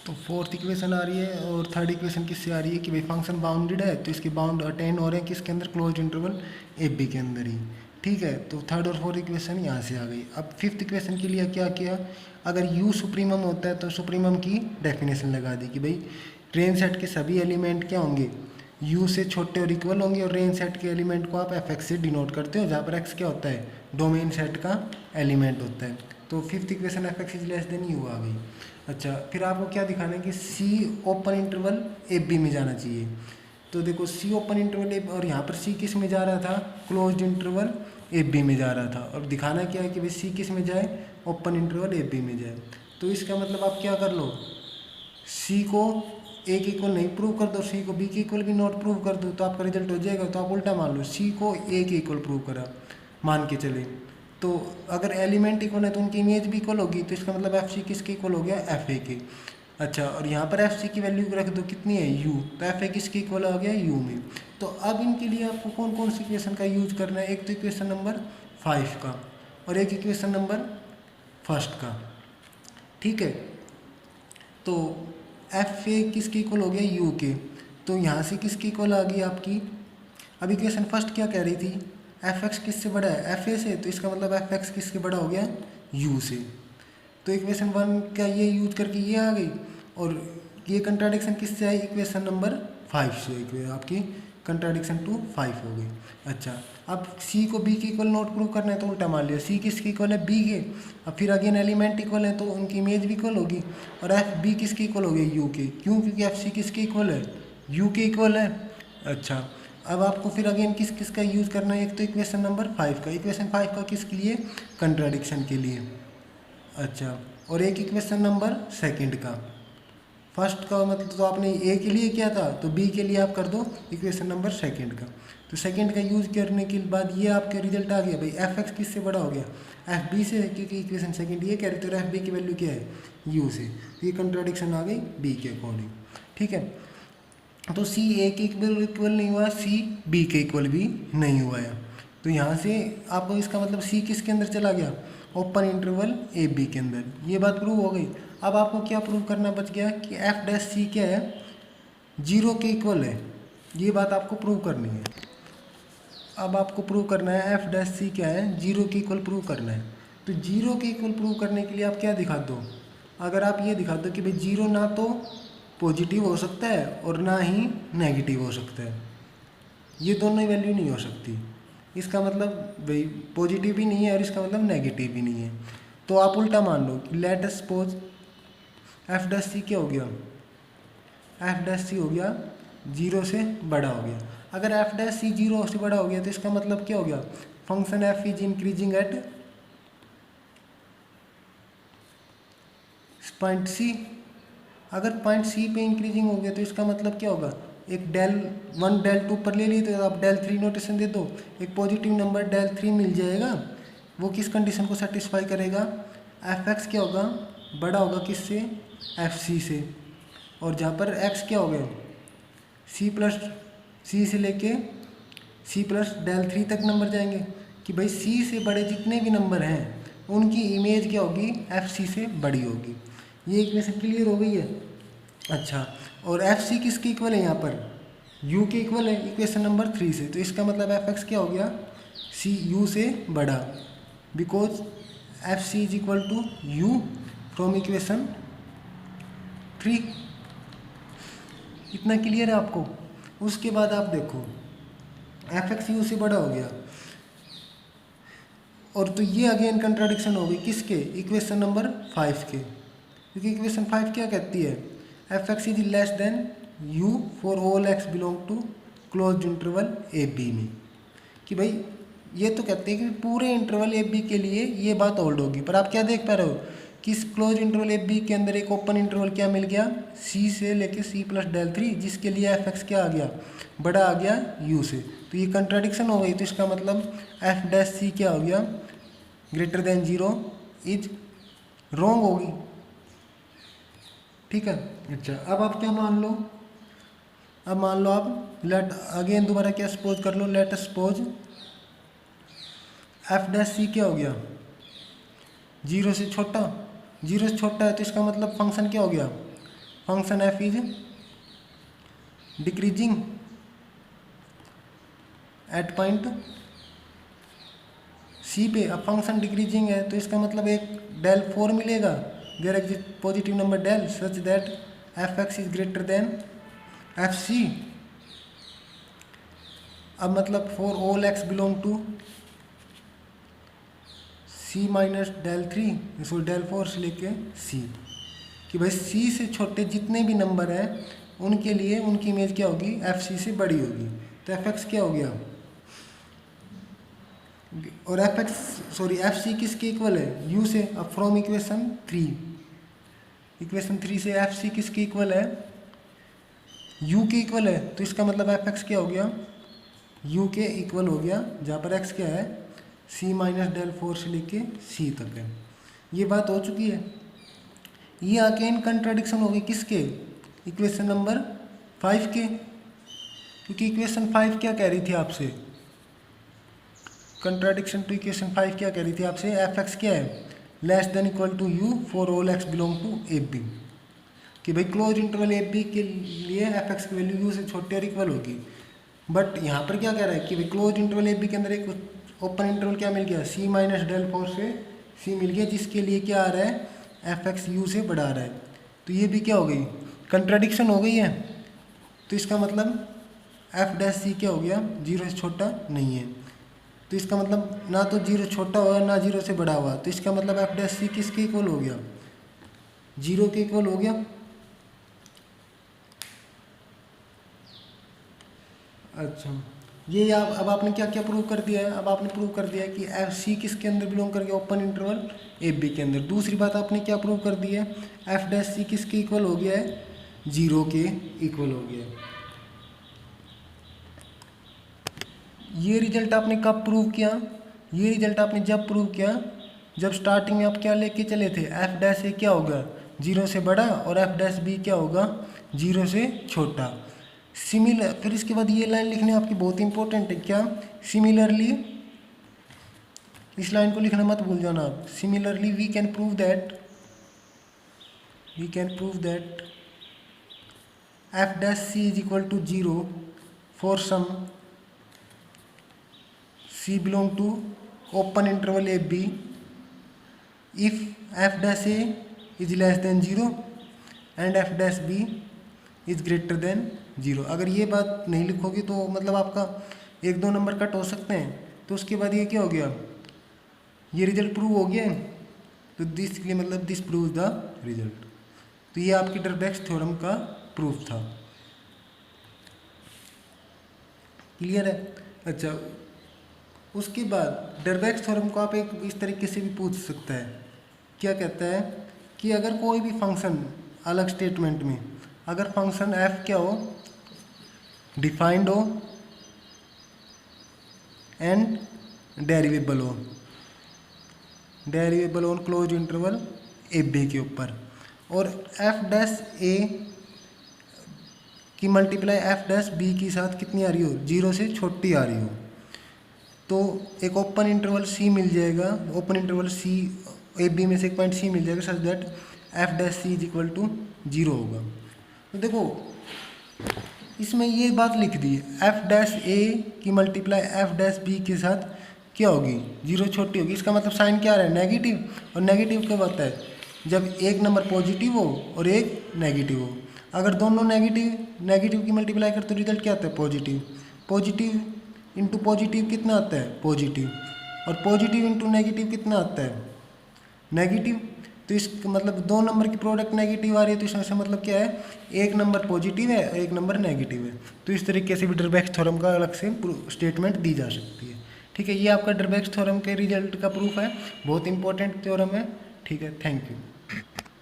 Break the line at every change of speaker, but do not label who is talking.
तो fourth equation आ रही है और थर्ड इक्वेशन किससे आ रही है कि भाई फंक्शन बाउंडेड है तो इसके बाउंड अटेन हो रहे हैं किसके अंदर, क्लोज्ड इंटरवल ए बी के अंदर ही। ठीक है, तो थर्ड और फोर्थ इक्वेशन यहाँ से आ गई। अब फिफ्थ इक्वेशन के लिए क्या किया, अगर यू सुप्रीमम होता है तो सुप्रीमम की डेफिनेशन लगा दी कि भाई रेंज सेट के सभी एलिमेंट क्या होंगे, यू से छोटे और इक्वल होंगे, और रेंज सेट के एलिमेंट को आप एफ एक्स से डिनोट करते हो, जहाँ पर एक्स क्या होता है, डोमेन सेट का एलिमेंट होता है। तो fifth equation F X is less than U आ गई। अच्छा, फिर आपको क्या दिखाना है कि C open interval A B में जाना चाहिए। तो देखो सी ओपन इंटरवल ए, और यहाँ पर सी किस में जा रहा था, क्लोज्ड इंटरवल ए बी में जा रहा था, और दिखाना क्या है कि भाई सी किस में जाए, ओपन इंटरवल ए बी में जाए। तो इसका मतलब आप क्या कर लो, सी को ए के इक्वल नहीं प्रूव कर दो, सी को बी के इक्वल भी नॉट प्रूव कर दो, तो आपका रिजल्ट हो जाएगा। तो आप उल्टा मान लो, सी को ए के इक्वल प्रूव करा मान के चले, तो अगर एलिमेंट इक्वल है तो उनकी इमेज भी इक्वल होगी, तो इसका मतलब एफ सी किसके इक्वल हो गया, एफ ए के। अच्छा, और यहाँ पर एफ सी की वैल्यू रख दो कितनी है, यू, तो एफ ए किसके इक्वल हो गया, यू में। तो अब इनके लिए आपको कौन कौन सी इक्वेशन का यूज करना है, एक तो इक्वेशन नंबर 5 का और एक इक्वेशन नंबर फर्स्ट का। ठीक है, तो एफ ए किसके इक्वल हो गया, यू के, तो यहाँ से किसकी इक्वल आ गई आपकी, अब इक्वेशन फर्स्ट क्या कह रही थी, एफ एक्स किससे बड़ा है, एफ ए से, तो इसका मतलब एफ एक्स किसके बड़ा हो गया, यू से। तो इक्वेशन 1 का ये यूज करके ये आ गई, और ये कंट्राडिक्शन किससे आई, इक्वेशन नंबर 5 से, आपकी कंट्राडिक्शन टू 5 हो गई। अच्छा, अब सी को बी के इक्वल नोट प्रूव करना है तो उल्टा मान लिया, सी किसके इक्वल है, बी के। अब फिर अगेन एलिमेंट इक्वल है तो उनकी इमेज भी इक्वल होगी, और एफ बी किसके इक्वल हो गई, यू के, क्यों, क्योंकि एफ सी किसके इक्वल है, यू के इक्वल है। अच्छा, अब आपको फिर अगेन किस किस का यूज़ करना है, एक तो इक्वेशन नंबर 5 का, इक्वेशन 5 का किसके लिए, कंट्राडिक्शन के लिए। अच्छा, और एक इक्वेशन नंबर सेकंड का, फर्स्ट का मतलब तो आपने ए के लिए किया था, तो बी के लिए आप कर दो इक्वेशन नंबर सेकंड का। तो सेकंड का यूज़ करने के बाद ये आपका रिजल्ट आ गया, भाई एफ एक्स किससे बड़ा हो गया, एफ बी से, क्योंकि इक्वेशन सेकंड ये कह रहे थे एफ बी की वैल्यू क्या है, यू से, तो ये कंट्राडिक्शन आ गई बी के अकॉर्डिंग। ठीक है, तो सी ए के इक्वल नहीं हुआ, सी बी के इक्वल भी नहीं हुआ है, तो यहाँ से आपको इसका मतलब सी किसके अंदर चला गया, ओपन इंटरवल ए बी के अंदर, ये बात प्रूव हो गई। अब आपको क्या प्रूव करना बच गया कि एफ डैश सी क्या है, 0 के इक्वल है, ये बात आपको प्रूव करनी है। अब आपको प्रूव करना है एफ डैश सी क्या है, 0 के इक्वल प्रूव करना है। तो 0 के इक्वल प्रूव करने के लिए आप क्या दिखा दो, अगर आप ये दिखा दो कि भाई 0 ना तो पॉजिटिव हो सकता है और ना ही नेगेटिव हो सकता है, ये दोनों वैल्यू नहीं हो सकती, इसका मतलब भाई पॉजिटिव भी नहीं है और इसका मतलब नेगेटिव भी नहीं है। तो आप उल्टा मान लो कि let us suppose F dash C क्या हो गया, एफ डैश सी हो गया 0 से बड़ा हो गया। अगर एफ डैश सी 0 से बड़ा हो गया तो इसका मतलब क्या हो गया, function F is increasing at point C. अगर पॉइंट सी पे इंक्रीजिंग हो गया तो इसका मतलब क्या होगा, एक डेल 1 डेल 2 पर ले ली तो आप डेल 3 नोटेशन दे दो, एक पॉजिटिव नंबर डेल 3 मिल जाएगा, वो किस कंडीशन को सेटिस्फाई करेगा, एफ एक्स क्या होगा, बड़ा होगा किससे, एफ सी से, और जहाँ पर एक्स क्या हो गया, सी प्लस सी से लेके सी प्लस डेल 3 तक नंबर जाएंगे, कि भाई सी से बड़े जितने भी नंबर हैं उनकी इमेज क्या होगी, एफ सी से बड़ी होगी। ये इक्वेशन क्लियर हो गई है। अच्छा, और एफ सी किसके इक्वल है, यहाँ पर यू के इक्वल है इक्वेशन नंबर 3 से, तो इसका मतलब एफ एक्स क्या हो गया, सी यू से बड़ा, because F C is equal to U from equation 3। इतना क्लियर है आपको। उसके बाद आप देखो एफ एक्स यू से बड़ा हो गया, और तो ये अगेन कंट्राडिक्शन हो गई किसके, इक्वेशन नंबर 5 के, क्योंकि इक्वेशन 5 क्या कहती है, F X is less than U for all X belong to close interval A B में, कि भाई ये तो कहते हैं कि पूरे इंटरवल ए बी के लिए ये बात होल्ड होगी, पर आप क्या देख पा रहे हो कि इस क्लोज इंटरवल ए बी के अंदर एक ओपन इंटरवल क्या मिल गया, सी से लेके सी प्लस डेल 3, जिसके लिए एफ एक्स क्या आ गया, बड़ा आ गया यू से, तो ये कंट्राडिक्शन हो गई। तो इसका मतलब एफ डैश सी क्या हो गया, ग्रेटर देन 0 इज रॉन्ग होगी। ठीक है, अच्छा अब आप क्या मान लो, अब मान लो आप लेट अगेन दोबारा क्या सपोज कर लो, let suppose F dash C क्या हो गया, 0 से छोटा, 0 से छोटा है तो इसका मतलब फंक्शन क्या हो गया, function F is decreasing at point C पे। अब फंक्शन डिक्रीजिंग है तो इसका मतलब एक डेल 4 मिलेगा, there exist positive number del such that F X is greater than F C. अब मतलब for all X belong to C minus del 3 इसको डेल 4 से लेके सी, कि भाई सी से छोटे जितने भी नंबर हैं उनके लिए उनकी इमेज क्या होगी, एफ सी से बड़ी होगी। तो एफ एक्स क्या हो गया, और F X sorry F C किसके इक्वल है, यू से। अब फ्रॉम इक्वेशन 3 से एफ सी किसके इक्वल है, यू के इक्वल है। तो इसका मतलब एफ एक्स क्या हो गया, यू के इक्वल हो गया, जहाँ पर एक्स क्या है, सी माइनस डेल 4 से लेके सी तक है। ये बात हो चुकी है। ये आके इन कंट्राडिक्शन हो गई किसके, इक्वेशन नंबर 5 के, क्योंकि इक्वेशन 5 क्या कह रही थी आपसे, कंट्राडिक्शन टू इक्वेशन 5 क्या कह रही थी आपसे, एफ एक्स क्या है, less than equal to U for all X belong to F B, कि भाई क्लोज इंटरवल एफ बी के लिए एफ एक्स की वैल्यू यू से छोटी और इक्वल होगी। बट यहाँ पर क्या कह रहा है कि भाई क्लोज इंटरवल एफ बी के अंदर एक ओपन इंटरवल क्या मिल गया, सी माइनस डेल 4 से सी मिल गया, जिसके लिए क्या आ रहा है, एफ एक्स यू से बढ़ा रहा है। तो ये भी क्या हो गई, कंट्राडिक्शन हो गई है। तो इसका मतलब एफ डैश सी क्या हो गया, 0 से छोटा नहीं है। तो इसका मतलब ना तो 0 छोटा हुआ ना 0 से बड़ा हुआ। तो इसका मतलब एफ डैश सी किसके इक्वल हो गया, 0 के इक्वल हो गया। अच्छा, ये अब आपने क्या क्या प्रूव कर दिया है, अब आपने प्रूव कर दिया है कि एफ सी किसके अंदर बिलोंग करके, ओपन इंटरवल एफ बी के अंदर। दूसरी बात आपने क्या प्रूव कर दी है, एफ डैश सी किसके इक्वल हो गया है, 0 के इक्वल हो गया है। ये रिजल्ट आपने कब प्रूव किया, ये रिजल्ट आपने जब प्रूव किया जब स्टार्टिंग में आप क्या लेके चले थे, एफ डैश ए क्या होगा, 0 से बड़ा, और एफ डैश बी क्या होगा, 0 से छोटा। सिमिलर, फिर इसके बाद ये लाइन लिखने आपकी बहुत इंपॉर्टेंट है, क्या, सिमिलरली, इस लाइन को लिखना मत भूल जाना आप। Similarly we can prove that F dash C is equal to 0 for some C belong to open interval AB if f dash A is less than 0 and f dash B is greater than 0। अगर ये बात नहीं लिखोगे तो मतलब आपका 1-2 number cut हो सकते हैं। तो उसके बाद ये क्या हो गया, ये रिजल्ट प्रूव हो गया। तो दिस के लिए मतलब दिस प्रूव द रिजल्ट। तो ये आपकी डरबैक्स थ्योरम का प्रूफ था। क्लियर है। अच्छा, उसके बाद डरबैक्स थ्योरम को आप एक इस तरीके से भी पूछ सकता है, क्या कहता है कि अगर कोई भी फंक्शन अलग स्टेटमेंट में, अगर फंक्शन f क्या हो, डिफाइंड हो and derivable on closed interval F B के ऊपर, और एफ डैश ए की मल्टीप्लाई एफ डैश बी के साथ कितनी आ रही हो, 0 से छोटी आ रही हो, तो एक ओपन इंटरवल सी मिल जाएगा, open interval C A B में से एक पॉइंट सी मिल जाएगा such that F dash C is equal to 0 होगा। तो देखो इसमें ये बात लिख दी है, एफ डैश ए की मल्टीप्लाई एफ डैश बी के साथ क्या होगी, 0 छोटी होगी। इसका मतलब साइन क्या आ रहा है, नेगेटिव। और नेगेटिव कब आता है, जब एक नंबर पॉजिटिव हो और एक नेगेटिव हो। अगर दोनों नेगेटिव की मल्टीप्लाई कर तो रिजल्ट क्या आता है, पॉजिटिव इंटू पॉजिटिव कितना आता है, पॉजिटिव, और पॉजिटिव इंटू नेगेटिव कितना आता है, नेगेटिव। तो इसका मतलब 2 नंबर की प्रोडक्ट नेगेटिव आ रही है, तो इसमें मतलब क्या है, एक नंबर पॉजिटिव है और एक नंबर नेगेटिव है। तो इस तरीके से भी डरबैक्स थ्योरम का अलग से स्टेटमेंट दी जा सकती है। ठीक है, ये आपका डरबैक्स थ्योरम के रिजल्ट का प्रूफ है, बहुत इंपॉर्टेंट थ्योरम है। ठीक है, थैंक यू।